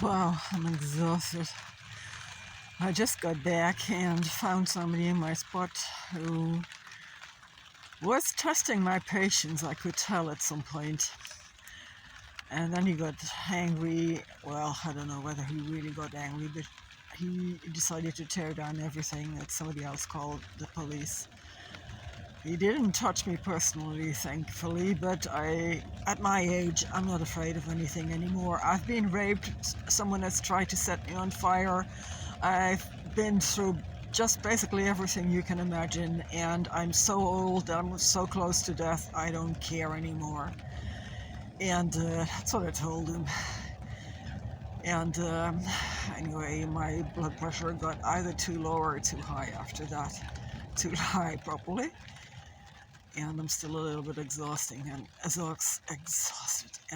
Wow, I'm exhausted. I just got back and found somebody in my spot who was testing my patience, I could tell at some point. And then he got angry. Well, I don't know whether he really got angry, but he decided to tear down everything that somebody else called the police. He didn't touch me personally, thankfully, but at my age, I'm not afraid of anything anymore. I've been raped, someone has tried to set me on fire, I've been through just basically everything you can imagine, and I'm so old, I'm so close to death, I don't care anymore. And that's what I told him. And anyway, my blood pressure got either too low or too high after that. Too high, probably. And I'm still a little bit exhausted, and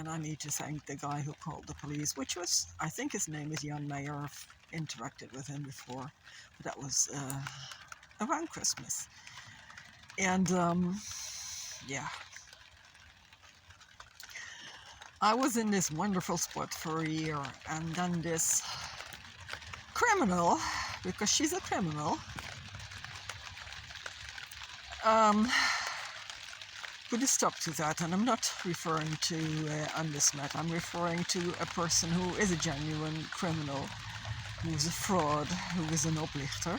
I need to thank the guy who called the police, which was, I think his name is Jan Meyer. I've interacted with him before, but that was around Christmas. And yeah, I was in this wonderful spot for a year, and then this criminal, because she's a criminal, put a stop to that. And I'm not referring to Andesmet, I'm referring to a person who is a genuine criminal, who's a fraud, who is an oplichter.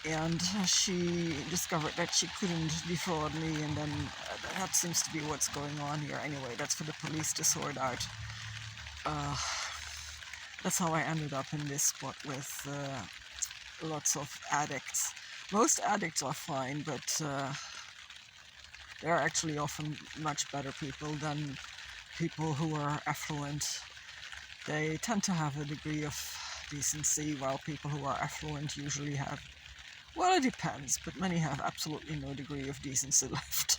And she discovered that she couldn't defraud me, and then that seems to be what's going on here. Anyway, that's for the police to sort out. That's how I ended up in this spot with lots of addicts. Most addicts are fine, but they're actually often much better people than people who are affluent. They tend to have a degree of decency, while people who are affluent usually have, well, it depends, but many have absolutely no degree of decency left,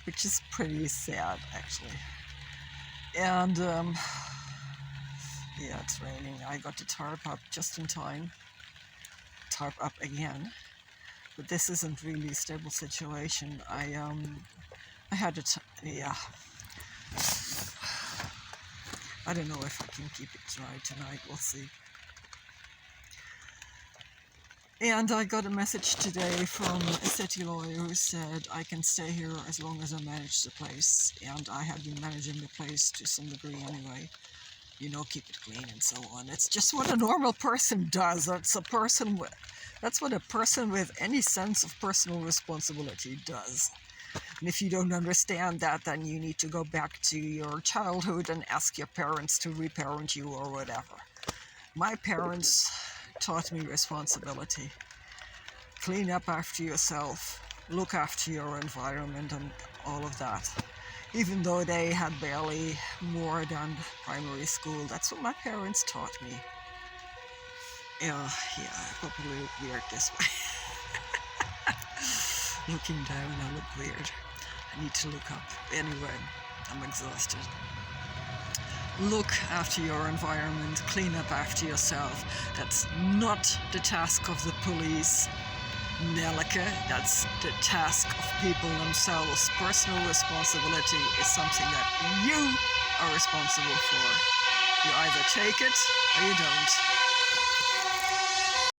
which is pretty sad, actually. And yeah, it's raining. I got to tarp up just in time. Tarp up again. But this isn't really a stable situation. I had to, yeah. I don't know if I can keep it dry tonight, we'll see. And I got a message today from a city lawyer who said I can stay here as long as I manage the place. And I have been managing the place to some degree anyway. You know, keep it clean and so on. It's just what a normal person does. That's what a person with any sense of personal responsibility does. And if you don't understand that, then you need to go back to your childhood and ask your parents to reparent you or whatever. My parents taught me responsibility. Clean up after yourself, look after your environment and all of that. Even though they had barely more than primary school, that's what my parents taught me. Yeah, I probably look weird this way. Looking down, I look weird. I need to look up. Anyway, I'm exhausted. Look after your environment, clean up after yourself. That's not the task of the police, Nelleke. That's the task of people themselves. Personal responsibility is something that you are responsible for. You either take it or you don't.